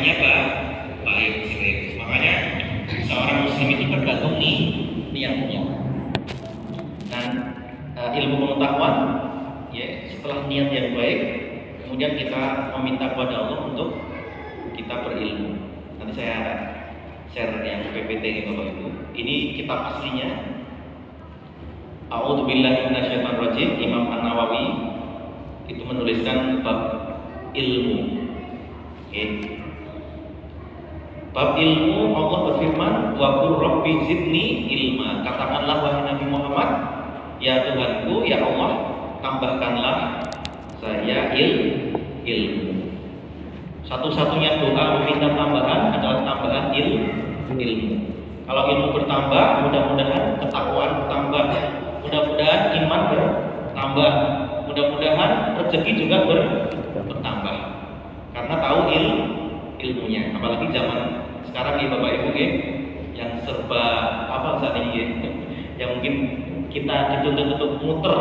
niatnya baik, sih. Makanya seorang muslim itu tergantung niatnya. Dan ilmu pengetahuan, ya, setelah niat yang baik, kemudian kita meminta kepada Allah untuk kita berilmu. Nanti saya share yang PPT Bapak Ibu. Ini kitab aslinya. A'udzubillahi minasyaitonirrajim. Imam An-Nawawi itu menuliskan bab ilmu. Okay. Bab ilmu, Allah berfirman, wa qur rabbi zidni ilma. Katakanlah wahai Nabi Muhammad, ya Tuhanku, ya Allah, tambahkanlah saya ilmu. Satu-satunya doa meminta tambahan adalah tambahan ilmu. Kalau ilmu bertambah, mudah-mudahan ketakwaan bertambah, mudah-mudahan iman bertambah, mudah-mudahan rezeki juga bertambah. Karena tahu ilmunya. Apalagi zaman sekarang ya Bapak Ibu ya, yang serba apa saat ini ya, yang mungkin kita dituntut untuk muter,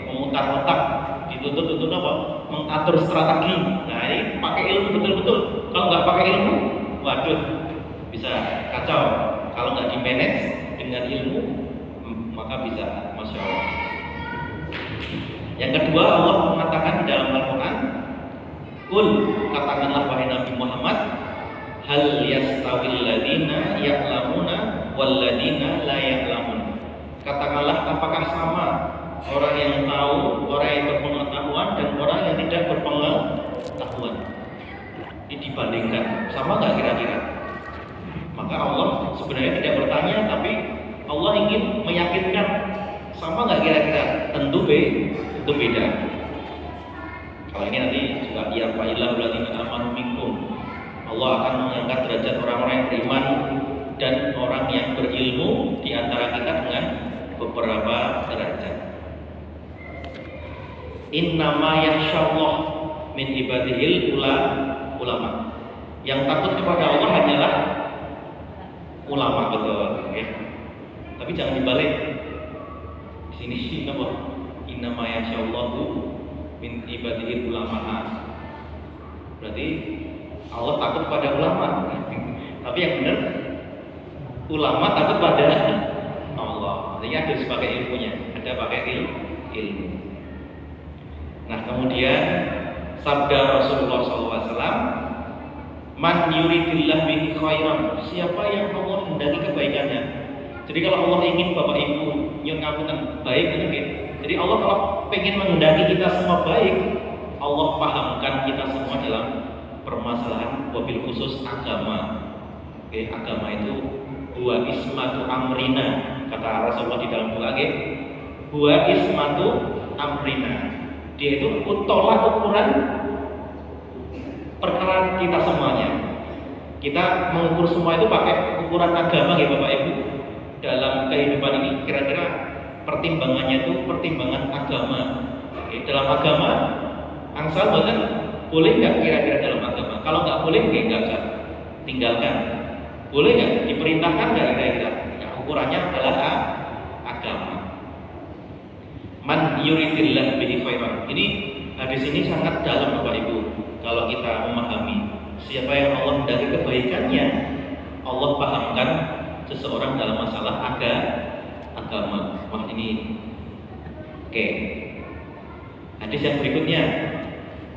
memutar otak, dituntut untuk apa? Mengatur strategi. Nah ini pakai ilmu betul-betul. Kalau nggak pakai ilmu, waduh, bisa kacau. Kalau nggak di manage dengan ilmu, maka bisa masya Allah. Yang kedua, Allah mengatakan di dalam Al-Quran, Qul, katakanlah wahai Nabi Muhammad, hal yastawil ladina ya'lamuna wal ladina la ya'lamun. Katakanlah, apakah sama orang yang tahu, orang yang berpengetahuan dan orang yang tidak berpengetahuan? Ini dibandingkan, sama nggak kira-kira? Maka Allah sebenarnya tidak bertanya, tapi Allah ingin meyakinkan, sama nggak kira-kira? Tentu beda. Kalau ini nanti juga ya fa'ilah ladina amanu minkum. Allah akan mengangkat derajat orang-orang yang beriman dan orang yang berilmu di antara kita dengan beberapa derajat. Innama yakhsyallah min ibadihil ulama. Yang takut kepada Allah hanyalah ulama, betul ya. Tapi jangan dibalik. Di sini apa? Innama yakhsyallahu min ibadihil ulama. Berarti Allah takut pada ulama. Tapi yang benar ulama takut pada Allah. Jadi harus pakai ilmunya, ada pakai ilmu. Nah kemudian sabda Rasulullah SAW, man yuridillah bihi khairan, siapa yang Allah hendaki kebaikannya. Jadi kalau Allah ingin Bapak Ibu nyuwun ngapunten baik mungkin. Jadi Allah kalau pengen menghendaki kita semua baik, Allah pahamkan kita semua dalam permasalahan wabil khusus agama. Oke, agama itu huwa ismatu amrina, kata Rasulullah di dalam doa, huwa ismatu amrina. Dia itu tolak ukuran perkara kita semuanya. Kita mengukur semua itu pakai ukuran agama ya Bapak Ibu. Dalam kehidupan ini kira-kira pertimbangannya itu pertimbangan agama. Oke, dalam agama angsal bahkan boleh nggak kira-kira dalam agama? Kalau nggak boleh, nggak usah tinggalkan. Boleh nggak? Diperintahkan nggak kira-kira? Ya, ukurannya adalah agama. Man yuridillah bihi khairan. Ini hadis ini sangat dalam Bapak Ibu. Kalau kita memahami siapa yang Allah hendaki kebaikannya, Allah pahamkan seseorang dalam masalah agama. Wah ini oke. Hadis yang berikutnya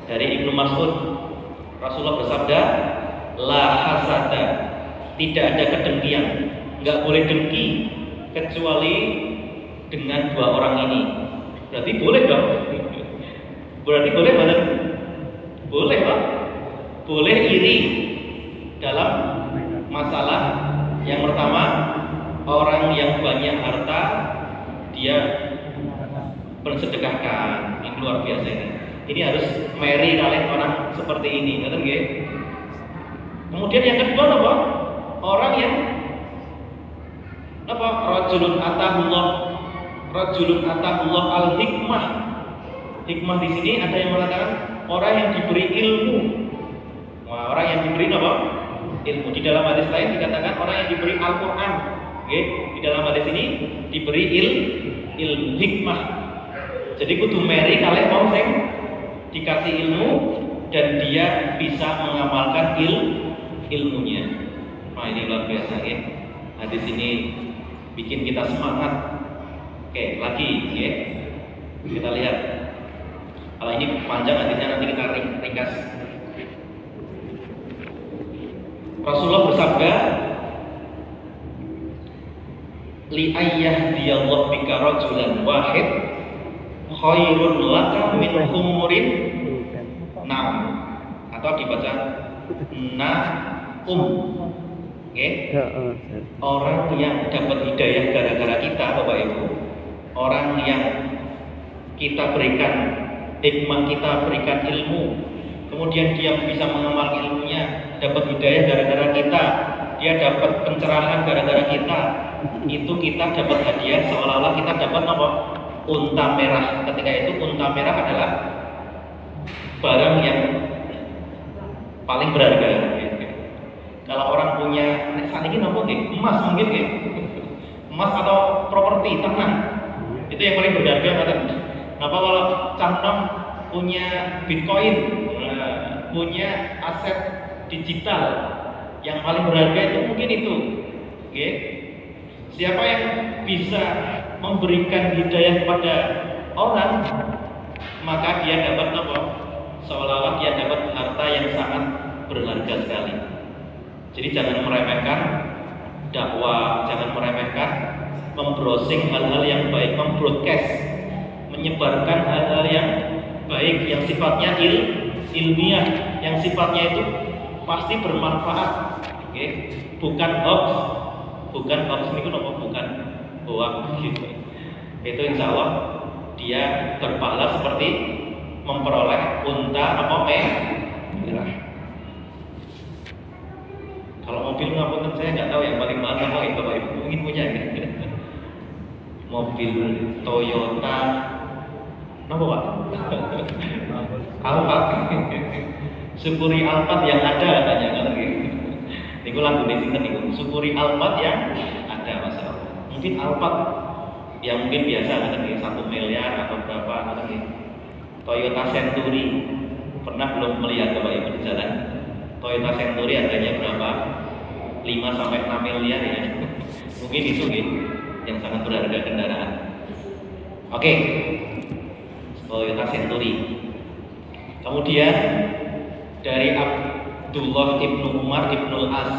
dari Ibnu Mas'ud, Rasulullah bersabda, la hasada, tidak ada kedengkian, nggak boleh dengki kecuali dengan dua orang ini. Berarti boleh dong? Berarti boleh mana? Boleh Pak? Boleh iri dalam masalah yang pertama, orang yang banyak harta dia bersedekahkan, ini luar biasa ini. Ini harus marry kalian orang seperti ini, ngerti nggih? Kemudian yang kedua apa? Orang yang apa? Rajulun atahullah al-hikmah. Hikmah di sini ada yang mengatakan orang yang diberi ilmu. Wah, orang yang diberi apa? Ilmu. Di dalam hadis lain dikatakan orang yang diberi Al-Qur'an. Oke, di dalam hadis ini diberi ilmu hikmah. Jadi kudu meri kalian wong sing dikasih ilmu dan dia bisa mengamalkan ilmunya. Nah, ini luar biasa ya. Hadis ini bikin kita semangat. Oke, lagi ya. Kita lihat. Kalau ini panjang hadisnya nanti kita ringkas. Rasulullah bersabda, li ayyahdiyallahu bika rajulan wahid khairun laka min humurin na'am, atau dibaca Oke. Orang yang dapat hidayah gara-gara kita, Bapak Ibu, orang yang kita berikan hikmah, kita berikan ilmu, kemudian dia bisa mengamalkan ilmunya, dapat hidayah gara-gara kita, dia dapat pencerahan gara-gara kita, itu kita dapat hadiah seolah-olah kita dapat apa? Unta merah. Ketika itu unta merah adalah barang yang paling berharga. Kalau orang punya saat ini apa emas mungkin ya, emas atau properti tanah, itu yang paling berharga kan. Kenapa kalau Cangkem punya Bitcoin, punya aset digital yang paling berharga itu mungkin itu. Oke. Siapa yang bisa memberikan hidayah kepada orang, maka dia dapat apa? Seolah-olah dia dapat harta yang sangat berharga sekali. Jadi jangan meremehkan dakwah, jangan meremehkan membrowsing hal-hal yang baik, membroadcast, menyebarkan hal-hal yang baik, yang sifatnya ilmiah, yang sifatnya itu pasti bermanfaat. Oke, bukan hoax ini bukan hoax gitu. Itu insya Allah dia berpahala seperti memperoleh unta apa merah. Kalau mobil ngapunten saya nggak tahu yang paling mahal apa itu Bapak Ibu mungkin punya ya. Mobil Toyota, apa Pak? Alphard. Syukuri Alphard yang ada katanya kan gitu. Niku lagu di sini niku. Syukuri Alphard yang ada masalah. Mungkin Alphard yang mungkin biasa kan 1 miliar atau berapa kan gitu. Toyota Century pernah belum melihat Bapak Ibu di jalan? Toyota Century harganya berapa? 5 sampai 6 miliar ya. Mungkin itu gitu, yang sangat berharga kendaraan. Oke. Toyota Century. Kemudian dari Abdullah ibnu Umar ibnu As,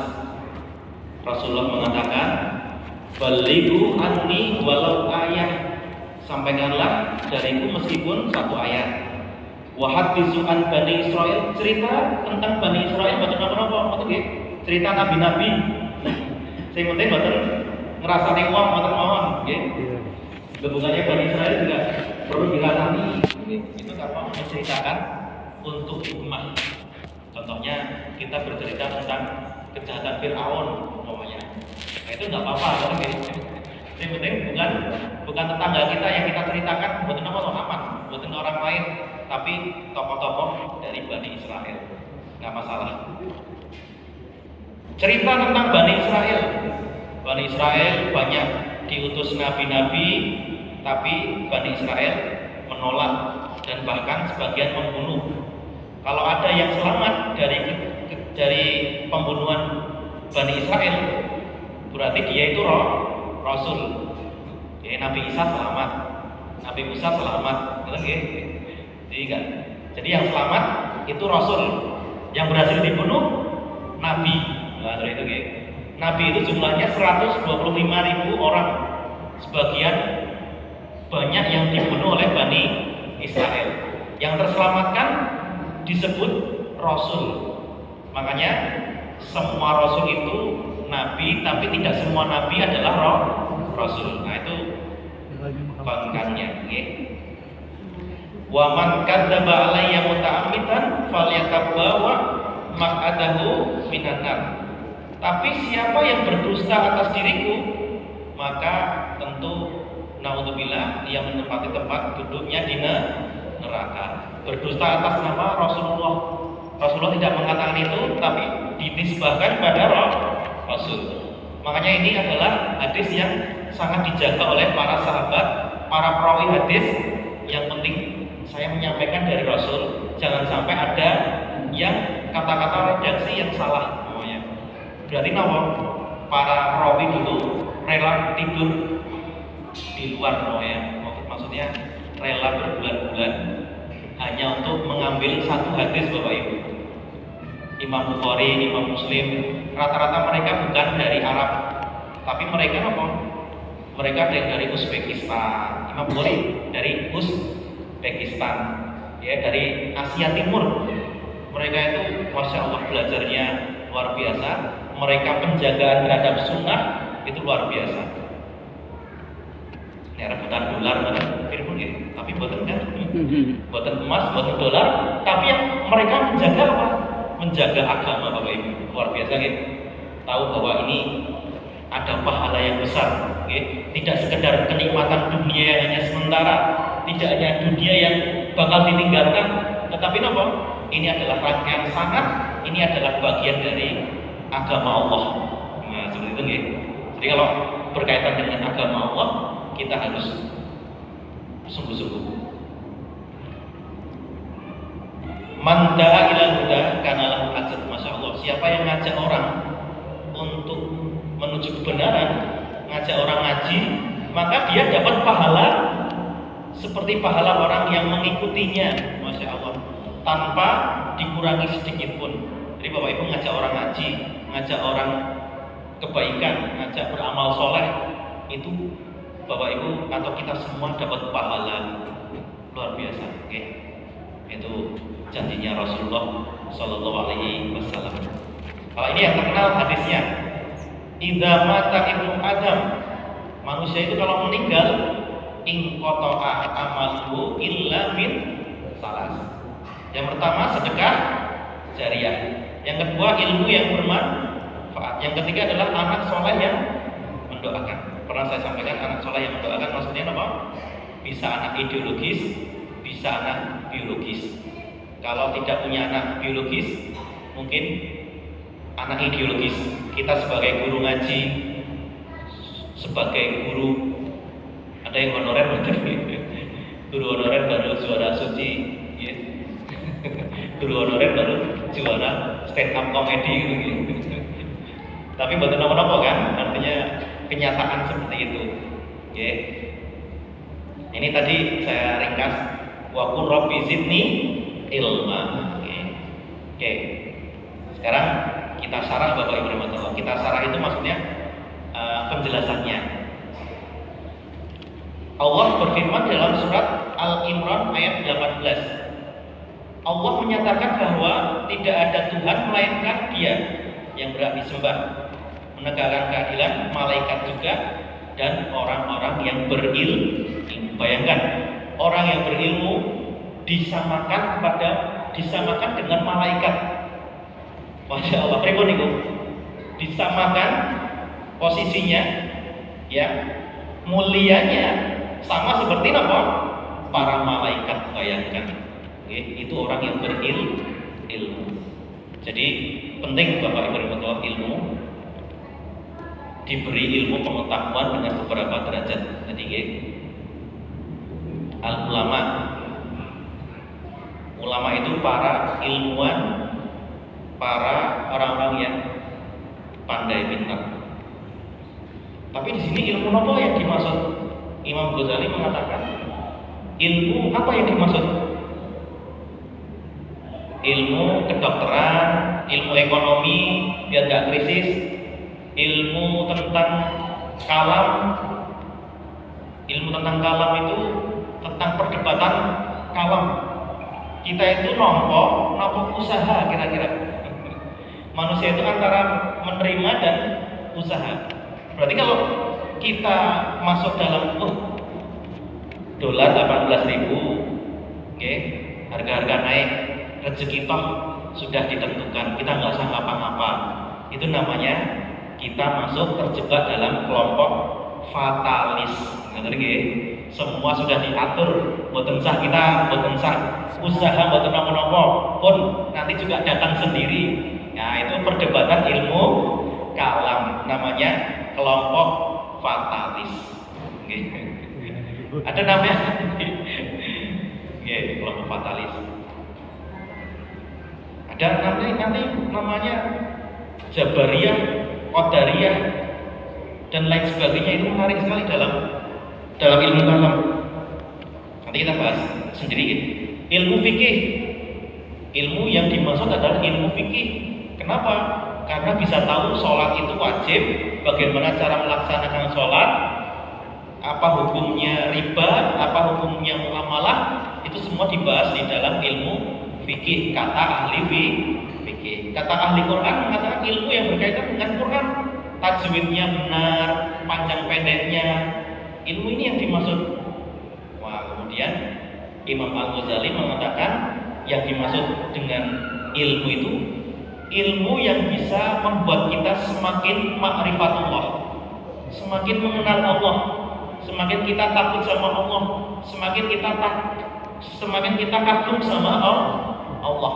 Rasulullah mengatakan, "Balighu anni walau ayat." Sampaikanlah dariku meskipun 1 ayat. Wa haditsu an Bani Israil, cerita tentang Bani Israil mboten napa-napa, mboten nggih. Cerita nabi-nabi. Sing penting mboten ngrasani wong mboten mawon, nggih. Hubungannya Bani Israil juga perlu dilatani. Itu karena menceritakan untuk hikmah. Contohnya kita bercerita tentang kejahatan Fir'aun umpamanya. Nah, itu nggak apa-apa, kan gitu. Yang penting bukan tetangga kita yang kita ceritakan, bukan aman, bukan orang lain, tapi tokoh-tokoh dari Bani Israel. Nggak masalah. Cerita tentang Bani Israel. Bani Israel banyak diutus nabi-nabi, tapi Bani Israel menolak dan bahkan sebagian membunuh. Kalau ada yang selamat dari pembunuhan Bani Israel, berarti dia itu Rasul. Ya, Nabi Isa selamat, Nabi Musa selamat, jadi yang selamat itu Rasul. Yang berhasil dibunuh Nabi. Nah, itu Nabi itu jumlahnya 125.000 orang. Sebagian banyak yang dibunuh oleh Bani Israel. Yang terselamatkan disebut Rasul. Makanya semua Rasul itu Nabi, tapi tidak semua Nabi adalah Rasul. Nah itu konkannya. Wa man kadzdzaba alayya muta'ammidan falyatabawwa maq'adahu minan nar. Tapi siapa yang berdusta atas diriku, maka tentu naudzubillah dia menempati tempat duduknya di neraka. Berdusta atas nama Rasulullah. Rasulullah tidak mengatakan itu, tapi dinisbahkan pada Rasul. Makanya ini adalah hadis yang sangat dijaga oleh para sahabat, para perawi hadis. Yang penting saya menyampaikan dari Rasul, jangan sampai ada yang kata-kata redaksi yang salah namanya. Berarti nama para perawi dulu rela tidur di luar namanya. Maksudnya rela berbulan-bulan hanya untuk mengambil satu hadis Bapak Ibu. Imam Bukhari, Imam Muslim, rata-rata mereka bukan dari Arab, tapi mereka apa? Mereka dari Uzbekistan. Imam Bukhari dari Uzbekistan, ya dari Asia Timur. Mereka itu, masya Allah belajarnya luar biasa. Mereka penjagaan terhadap sunnah itu luar biasa. Ya rebutan dolar, tapi buatan kan, buatan emas, buatan dolar. Tapi yang mereka menjaga apa? Menjaga agama Bapak Ibu, luar biasa gitu. Tahu bahwa ini ada pahala yang besar, okay? Tidak sekedar kenikmatan dunia yang hanya sementara, tidak hanya dunia yang bakal ditinggalkan, tetapi apa? Ini adalah rangkaian sangat, ini adalah bagian dari agama Allah. Nah, seperti itu gitu. Jadi kalau berkaitan dengan agama Allah, kita harus sungguh-sungguh. Man da'a ilal huda kana lahu ajr. Masya Allah, siapa yang ngajak orang untuk menuju kebenaran, ngajak orang ngaji, maka dia dapat pahala seperti pahala orang yang mengikutinya. Masya Allah, tanpa dikurangi sedikit pun. Jadi Bapak Ibu ngajak orang ngaji, ngajak orang kebaikan, ngajak beramal soleh, itu Bapak Ibu atau kita semua dapat pahala luar biasa. Okay? Itu janjinya Rasulullah Shallallahu Alaihi Wasallam. Kalau ini yang terkenal hadisnya, idza mata ibnu Adam, manusia itu kalau meninggal, in qata'a amaluhu illa min salas. Yang pertama sedekah jariah, yang kedua ilmu yang bermanfaat, yang ketiga adalah anak soleh yang mendoakan. Pernah saya sampaikan anak soleh yang mendoakan maksudnya apa? Bisa anak ideologis, bisa anak biologis. Kalau tidak punya anak biologis, mungkin anak ideologis. Kita sebagai guru ngaji, sebagai guru, ada yang honorer, guru honorer baru juara suci, ya. Guru honorer baru juara stand up comedy gitu. Tapi buat apa-apa kan, artinya kenyataan seperti itu. Ya. Ini tadi saya ringkas, wa qur rabbi zidni ilma. Oke. Sekarang kita sarah Bapak Ibu rahmatullah. Kita sarah itu maksudnya penjelasannya. Allah berfirman dalam surat Al-Imran ayat 18. Allah menyatakan bahwa tidak ada Tuhan melainkan Dia yang berhak disembah, menegakkan keadilan, malaikat juga, dan orang-orang yang berilmu. Bayangkan, orang yang berilmu disamakan dengan malaikat. Masya Allah, pripun niku? Disamakan posisinya, ya, mulianya sama seperti apa? Para malaikat. Bayangkan, itu orang yang berilmu. Jadi penting Bapak Ibu ilmu, diberi ilmu pengetahuan dengan beberapa derajat. Jadi ulama itu para ilmuwan, para orang-orang yang pandai pintar. Tapi di sini ilmu apa yang dimaksud? Imam Ghazali mengatakan ilmu apa yang dimaksud? Ilmu kedokteran, ilmu ekonomi biar nggak krisis, ilmu tentang kalam. Ilmu tentang kalam itu tentang perdebatan kalam. Kita itu nompo usaha kira-kira. Manusia itu antara menerima dan usaha. Berarti kalau kita masuk dalam dolar 18.000, okay, harga-harga naik, rezeki toh sudah ditentukan, kita nggak usah ngapa-ngapa. Itu namanya kita masuk terjebak dalam kelompok fatalis. Ngerti? Semua sudah diatur, boten sah kita, boten sah usaha, boten nopo-nopo pun nanti juga datang sendiri. Nah, itu perdebatan ilmu kalam, namanya kelompok fatalis. Ada namanya, kelompok fatalis. Ada nanti namanya Jabariyah, Qadariyah, dan lain sebagainya. Itu menarik sekali dalam ilmu kalam. Nanti kita bahas sendiri. Ilmu fikih, ilmu yang dimaksud adalah ilmu fikih. Kenapa? Karena bisa tahu sholat itu wajib, bagaimana cara melaksanakan sholat, apa hukumnya riba, apa hukumnya muamalah, itu semua dibahas di dalam ilmu fikih. Kata ahli fikih, kata ahli Quran mengatakan ilmu yang berkaitan dengan Quran, tajwidnya benar, panjang pendeknya, ilmu ini yang dimaksud. Wah, kemudian Imam Al-Ghazali mengatakan yang dimaksud dengan ilmu itu ilmu yang bisa membuat kita semakin ma'rifatullah, semakin mengenal Allah, semakin kita takut sama Allah, semakin kita kagum sama Allah.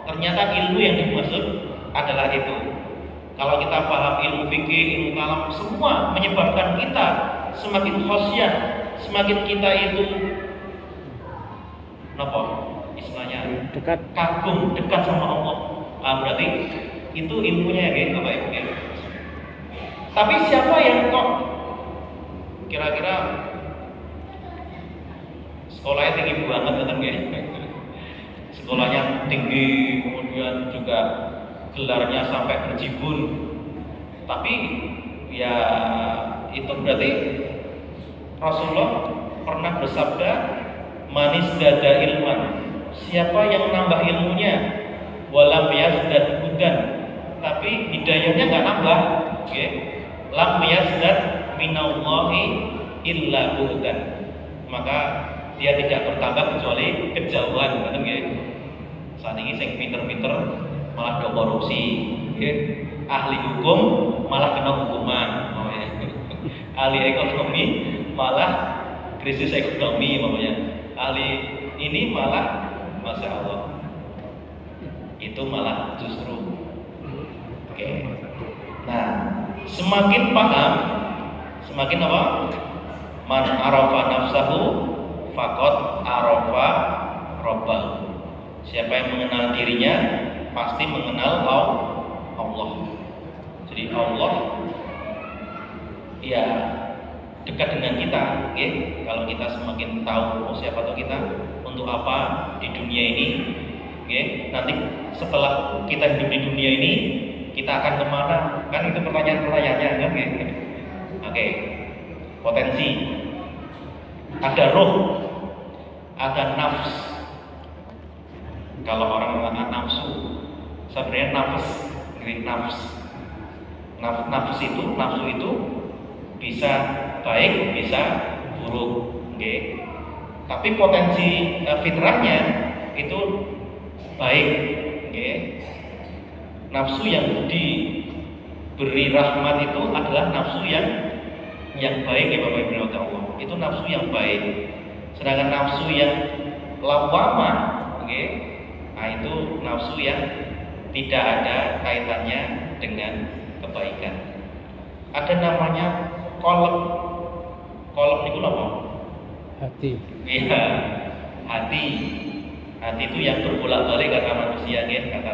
Ternyata ilmu yang dimaksud adalah itu. Kalau kita paham ilmu fikih, ilmu kalam, semua menyebabkan kita semakin khosyah, semakin kita itu apa istilahnya kagum, dekat sama Allah. Berarti itu ilmunya ya, Bapak Ibu. Tapi siapa yang kok kira-kira sekolahnya tinggi banget kan ya? Sekolahnya tinggi, kemudian juga gelarnya sampai berjibun. Tapi ya itu berarti Rasulullah pernah bersabda, manis dada ilman, siapa yang nambah ilmunya, walam yazdad hudan, tapi hidayahnya nggak nambah, okay? Lam yazdad minallahi illa hudan, maka dia tidak bertambah kecuali kejauhan, kan ya? Saat ini sing pinter-pinter malah do korupsi, okay? Ahli hukum malah kena hukuman, oh, ya. Ahli ekonomi malah krisis ekonomi, makanya ahli ini malah masya Allah itu malah justru oke. Nah, semakin paham, semakin apa? Man arafa nafsahu faqad arafa rabbahu. Siapa yang mengenal dirinya pasti mengenal Allah. Jadi Allah ya dekat dengan kita, okay? Kalau kita semakin tahu siapa tahu kita untuk apa di dunia ini, okay? Nanti setelah kita hidup di dunia ini kita akan kemana? Kan itu pertanyaan-pertanyaannya, kan? Okay. Potensi, ada roh, ada nafs. Kalau orang mengatakan nafsu, sebenarnya nafsu itu bisa baik, bisa buruk, okay. Tapi potensi fitrahnya itu baik, okay. Nafsu yang diberi rahmat itu adalah nafsu yang baik ya Bapak Ibu Allah. Itu nafsu yang baik. Sedangkan nafsu yang lawamah, okay, nah itu nafsu yang tidak ada kaitannya dengan kebaikan. Ada namanya kolom itu apa? Hati. Iya, hati. Hati itu yang berbolak-balik kata manusia, kan? Kata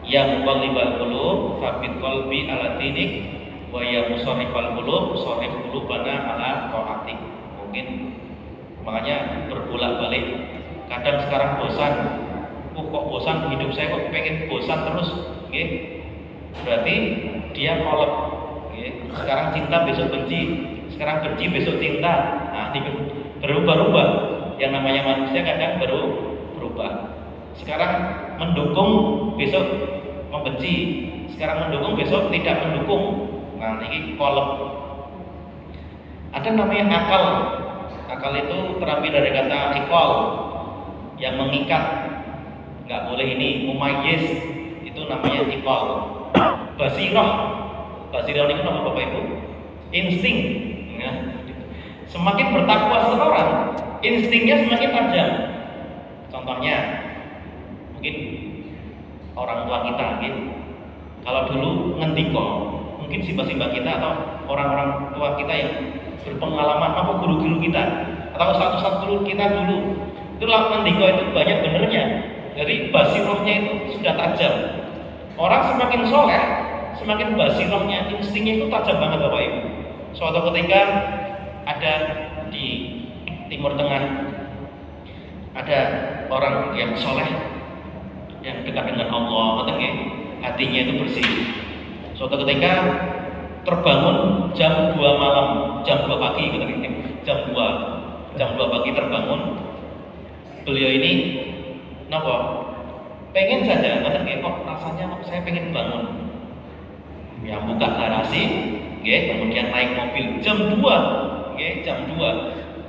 ya muqallibal qulub tsabit qalbi ala dinik wa ya musarrifal qulub sarrif qulubana ala taatik. Mungkin makanya berbolak-balik. Kadang sekarang bosan. Kok bosan hidup saya, kok pengen bosan terus, okay? Berarti dia kolom. Sekarang cinta besok benci, sekarang benci besok cinta. Nah, ini berubah-ubah. Yang namanya manusia kadang berubah. Sekarang mendukung, besok membenci. Sekarang mendukung, besok tidak mendukung. Nah, ini kolom. Ada namanya akal. Akal itu terambil dari kata ikol, yang mengikat. Nggak boleh ini mumayyiz, itu namanya ikol. Basirah itu nama Bapak Ibu? Insting. Nah, semakin bertakwa seseorang, instingnya semakin tajam. Contohnya, mungkin orang tua kita, gitu. Kalau dulu ngendiko, mungkin simbah-simbah kita atau orang-orang tua kita yang berpengalaman, apa guru-guru kita atau satu-satu guru kita dulu, itulah ngendiko itu banyak benernya. Jadi basirohnya itu sudah tajam. Orang semakin soleh, semakin basirohnya, instingnya itu tajam banget Bapak Ibu. Suatu ketika ada di Timur Tengah ada orang yang soleh, yang dekat dengan Allah, hatinya itu bersih. Suatu ketika terbangun jam 2 malam, jam 2 pagi, jam 2 pagi terbangun. Beliau ini, pengen saja, kok rasanya kok saya pengen bangun. Ya buka garasi, kemudian naik mobil jam 2, jam 2.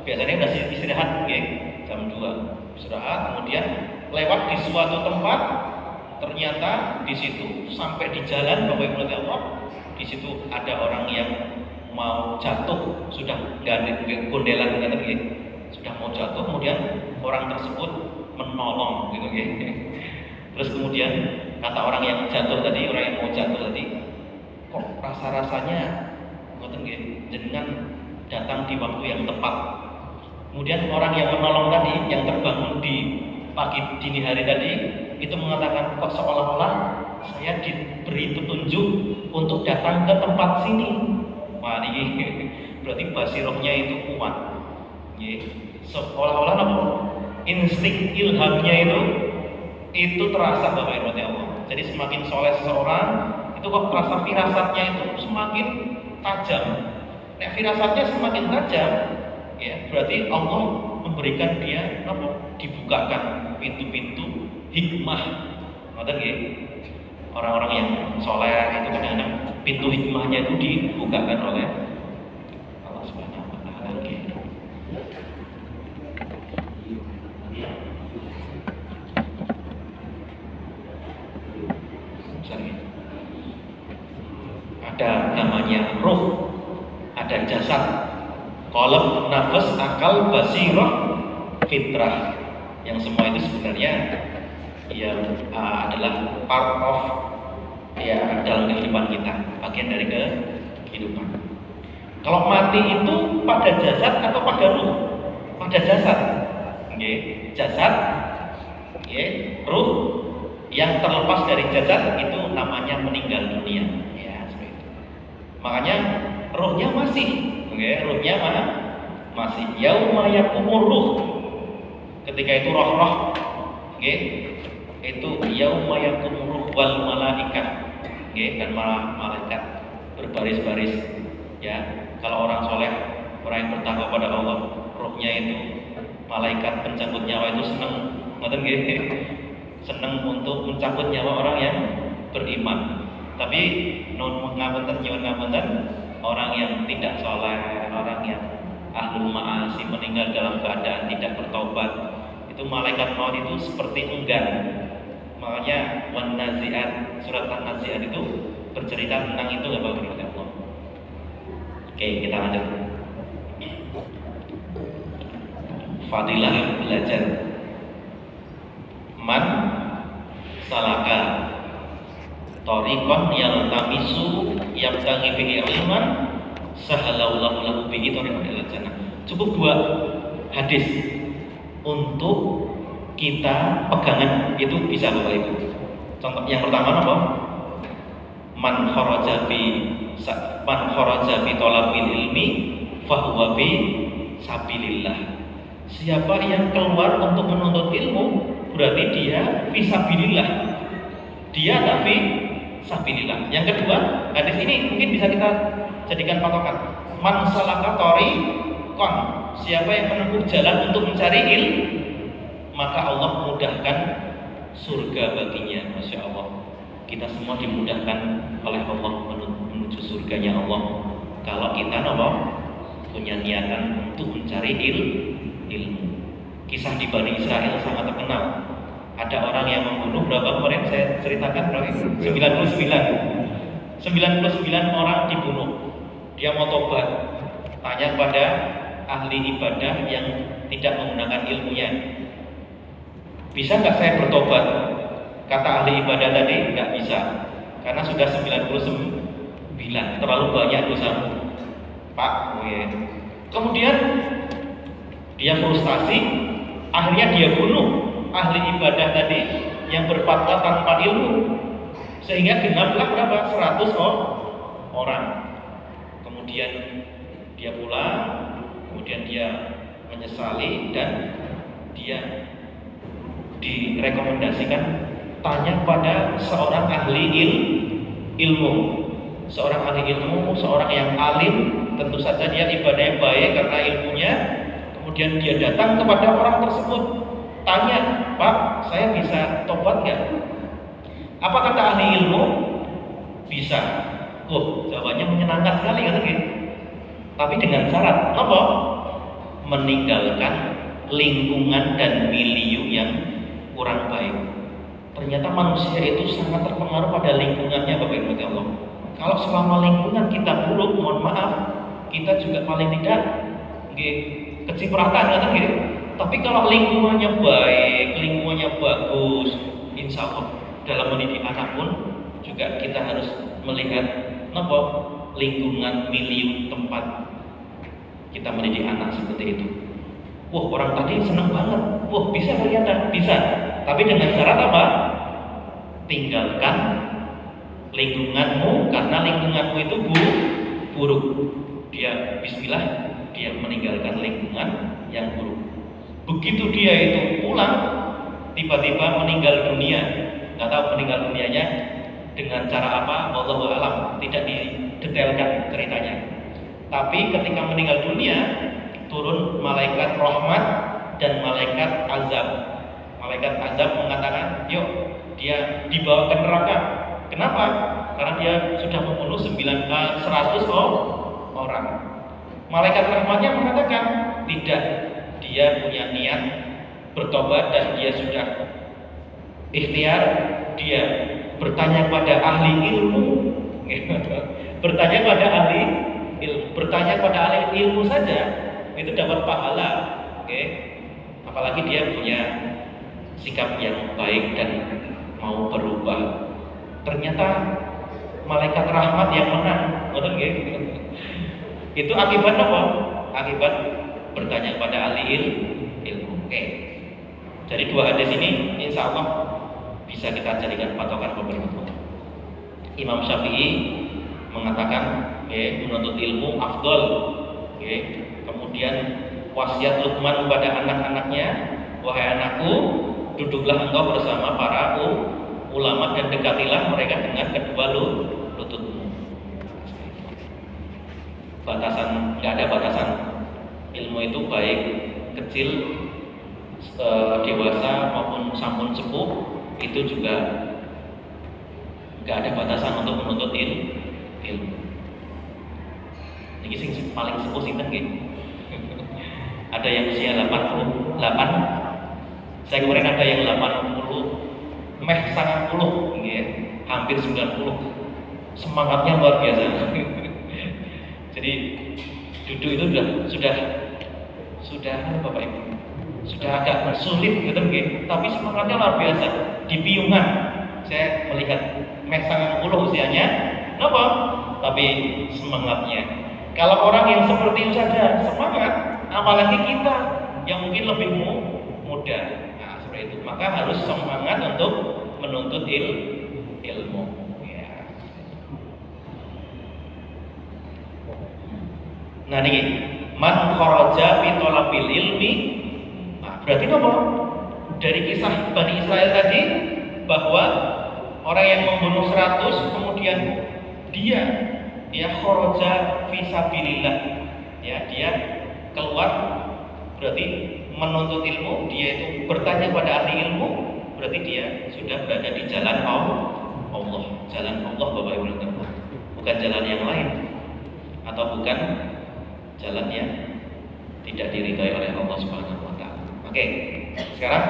Biasanya udah istirahat, jam 2 istirahat, kemudian lewat di suatu tempat, ternyata di situ sampai di jalan Bapak Ibu Allah, di situ ada orang yang mau jatuh, sudah nggak gondelan, sudah mau jatuh, kemudian orang tersebut menolong, Terus kemudian kata orang yang jatuh tadi, orang yang mau jatuh tadi, kok rasa-rasanya jenengan datang di waktu yang tepat. Kemudian orang yang menolong tadi, yang terbangun di pagi dini hari tadi, itu mengatakan, kok seolah-olah saya diberi petunjuk untuk datang ke tempat sini. Wah, ini berarti basirohnya itu kuat. Seolah-olah insting ilhamnya itu terasa Bapak Ibu Allah. Jadi semakin soleh seseorang, itu kok terasa firasatnya itu semakin tajam. Nah, firasatnya semakin tajam, berarti Allah memberikan dia dibukakan pintu-pintu hikmah. Orang-orang yang soleh itu kadang-kadang pintu hikmahnya itu dibukakan oleh Allah Subhanahu wa Ta'ala. Ada namanya ruh, ada jasad, qalb, nafas, akal, basirah, fitrah. Yang semua itu sebenarnya adalah part of dalam kehidupan kita, bagian dari kehidupan. Kalau mati itu pada jasad atau pada ruh? Pada jasad. Jasad, ruh yang terlepas dari jasad itu namanya meninggal dunia. Seperti itu. Makanya ruhnya masih, ruhnya masih. Yauma yakumur ruh. Ketika itu roh-roh, itu yauma yakumur ruh wal malaikat, dan malaikat berbaris-baris. Kalau orang soleh, orang yang bertakwa pada Allah, rohnya itu malaikat pencabut nyawa itu senang untuk mencabut nyawa orang yang beriman. Tapi ngapunten, orang yang tidak soleh, orang yang ahlul ma'asi, meninggal dalam keadaan tidak bertobat, itu malaikat maut itu seperti enggan. Makanya wan naziat, surat an-naziat itu bercerita tentang itu, nggak Bapak Ibu Allah. Oke, kita lanjut. Fadilah belajar. Man salaka tariqan yang tamisu yang tangi bihi ilman sahalallahu lahu bihi tariqan ila jannah. Cukup 2 hadis untuk kita pegangan, itu bisa Bapak Ibu. Contoh yang pertama apa? Man kharaja bi talabil ilmi fahuwa fi sabilillah. Siapa yang keluar untuk menuntut ilmu, berarti dia fi sabilillah. Dia tak fi sabilillah. Yang kedua, hadis ini mungkin bisa kita jadikan patokan. Man salaka tariqan, siapa yang menempuh jalan untuk mencari ilmu, maka Allah mudahkan surga baginya. Masya Allah, kita semua dimudahkan oleh Allah menuju surganya Allah kalau kita punya niatan untuk mencari ilmu. Kisah di Bani Israel sangat terkenal. Ada orang yang membunuh berapa kemarin saya ceritakan, 99 orang dibunuh. Dia mau tobat, tanya pada ahli ibadah yang tidak menggunakan ilmunya, bisa nggak saya bertobat? Kata ahli ibadah tadi, nggak bisa, karena sudah 99, terlalu banyak dosamu, Pak. Kemudian dia frustasi, akhirnya dia bunuh ahli ibadah tadi yang berfatwa tanpa ilmu, sehingga genaplah berapa? 100 orang. Kemudian dia pulang, kemudian dia menyesali dan dia direkomendasikan tanya pada seorang ahli ilmu, seorang ahli ilmu, seorang yang alim. Tentu saja dia ibadahnya baik karena ilmunya. Kemudian dia datang kepada orang tersebut, tanya, Pak, saya bisa tobat nggak? Apa kata ahli ilmu? Bisa. Jawabannya menyenangkan sekali kan gitu. Tapi dengan syarat apa? Meninggalkan lingkungan dan milieu yang kurang baik. Ternyata manusia itu sangat terpengaruh pada lingkungannya, Bapak Ibu Allah. Kalau selama lingkungan kita buruk, mohon maaf, kita juga paling tidak kecipratan kan gitu. Tapi kalau lingkungannya baik, lingkungannya bagus, insya Allah dalam mendidik anak pun juga kita harus melihat apa lingkungan, milieu, tempat kita mendidik anak seperti itu. Orang tadi senang banget. Bisa ternyata bisa. Tapi dengan syarat apa? Tinggalkan lingkunganmu, karena lingkunganmu itu buruk. Dia bismillah, dia meninggalkan lingkungan yang buruk. Begitu dia itu pulang, tiba-tiba meninggal dunia. Nggak tahu meninggal dunianya dengan cara apa, wallahu alam, tidak didetailkan ceritanya. Tapi ketika meninggal dunia, turun malaikat rahmat dan malaikat azab. Malaikat azab mengatakan, yuk dia dibawa ke neraka. Kenapa? Karena dia sudah membunuh 100 orang. Malaikat rahmatnya mengatakan, tidak, dia punya niat bertobat dan dia sudah ikhtiar. Dia bertanya pada ahli ilmu, bertanya pada ahli ilmu, bertanya pada ahli ilmu saja itu dapat pahala. Apalagi dia punya sikap yang baik dan mau berubah. Ternyata malaikat rahmat yang menang. Itu akibat apa? Akibat bertanya pada ahli ilmu. Jadi dua hadis ini insya Allah bisa kita jadikan patokan beberapa. Imam Syafi'i mengatakan menuntut ilmu afdol. Kemudian wasiat Luqman kepada anak-anaknya, wahai anakku, duduklah engkau bersama para ulama dan dekatilah mereka dengan kedua lututmu. Batasan, nggak ada batasan. Ilmu itu baik kecil, dewasa maupun sampun sepuh, itu juga nggak ada batasan untuk menuntut ilmu. Ini sing paling sepuh sinten nggih. Ada yang usia 88. Saya kemarin ada yang 80, meh 90 nggih, hampir 90. Semangatnya luar biasa. Jadi duduk itu sudah Bapak Ibu, sudah agak sulit gitu nggih, tapi semangatnya luar biasa. Di piungan saya melihat meh 90 usianya, kenapa? Tapi semangatnya. Kalau orang yang seperti itu saja semangat, apalagi kita yang mungkin lebih muda. Nah, seperti itu. Maka harus semangat untuk menuntut ilmu. Ya. Nah, ini man kharaja fi thalabil ilmi. Nah, berarti apa? Dari kisah Bani Israel tadi bahwa orang yang membunuh 100 kemudian dia kharaja fi sabilillah. Ya, dia keluar, berarti menuntut ilmu, dia itu bertanya pada ahli ilmu, berarti dia sudah berada di jalan Allah. Jalan Allah, Bapak Ibu, bukan jalan yang lain, atau bukan jalan yang tidak diridhai oleh Allah Subhanahu wa taala. Oke, sekarang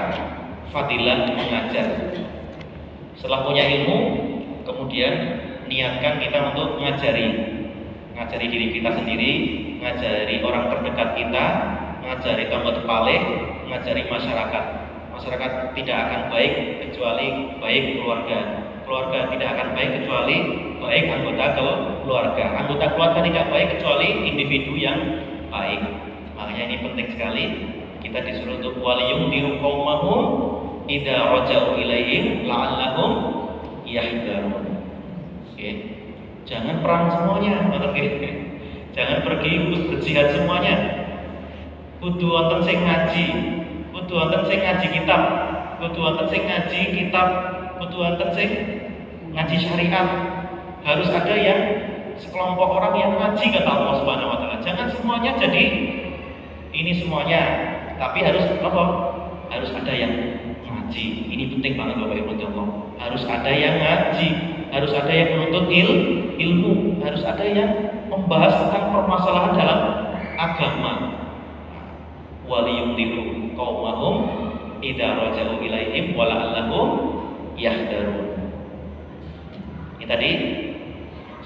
fadilah mengajar. Setelah punya ilmu, kemudian niatkan kita untuk ngajari diri kita sendiri, ngajari orang terdekat kita, ngajari tonggo tepale, ngajari masyarakat. Masyarakat tidak akan baik kecuali baik keluarga. Keluarga tidak akan baik kecuali baik anggota keluarga. Anggota keluarga tidak baik kecuali individu yang baik. Makanya ini penting sekali. Kita disuruh untuk waliyum diru qaumahum idza raja'u ilaihim la'allahum yahdharun. Oke. Jangan perang semuanya, oke. Jangan pergi untuk berjihad semuanya. Kudu wonten sing ngaji, kudu wonten sing ngaji kitab, kudu wonten sing ngaji kitab, kudu wonten sing ngaji syariat. Harus ada yang sekelompok orang yang ngaji kata Allah Subhanahu wa taala. Jangan semuanya jadi ini semuanya, tapi harus apa? Harus ada yang ngaji. Ini penting banget Bapak Ibu Allah. Harus ada yang ngaji, harus ada yang menuntut ilmu, harus ada yang membahas tentang permasalahan dalam agama. Waliyumdiru qaumahum idza raja'u ilaihim wa la'allahum yahdharun. Ini tadi,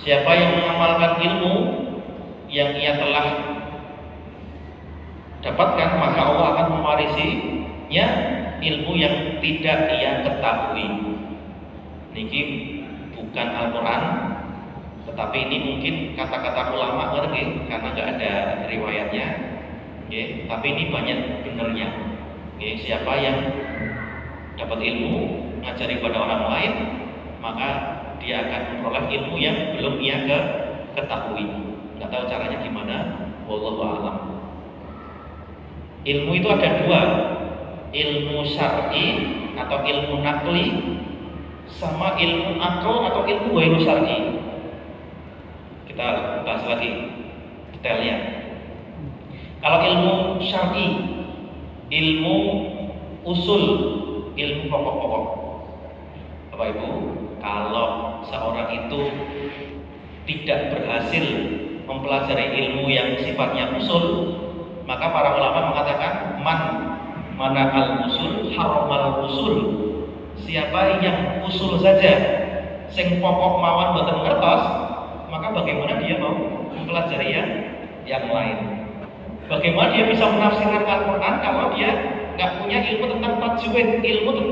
siapa yang mengamalkan ilmu yang ia telah dapatkan, maka Allah akan mewarisinya ilmu yang tidak ia ketahui. Niki bukan Al-Quran, tetapi ini mungkin kata-kata ulama ngerti karena nggak ada riwayatnya. Oke, tapi ini banyak benernya. Oke, siapa yang dapat ilmu ngajari pada orang lain, maka dia akan memperoleh ilmu yang belum ia ketahui. Nggak tahu caranya gimana, wallahu a'lam. Ilmu itu ada dua, ilmu syar'i atau ilmu nakli, sama ilmu akal atau ilmu ghairu syar'i. Kita bahas lagi detailnya. Kalau ilmu syar'i, ilmu usul, ilmu pokok-pokok. Bapak Ibu, kalau seorang itu tidak berhasil mempelajari ilmu yang sifatnya usul, maka para ulama mengatakan mana al-usul haramal usul. Siapa yang usul saja, sing pokok mawon boten ngertos, maka bagaimana dia mau mempelajari yang lain? Bagaimana dia bisa menafsirkan Al-Quran kalau dia nggak punya ilmu tentang tajwid, ilmu tentang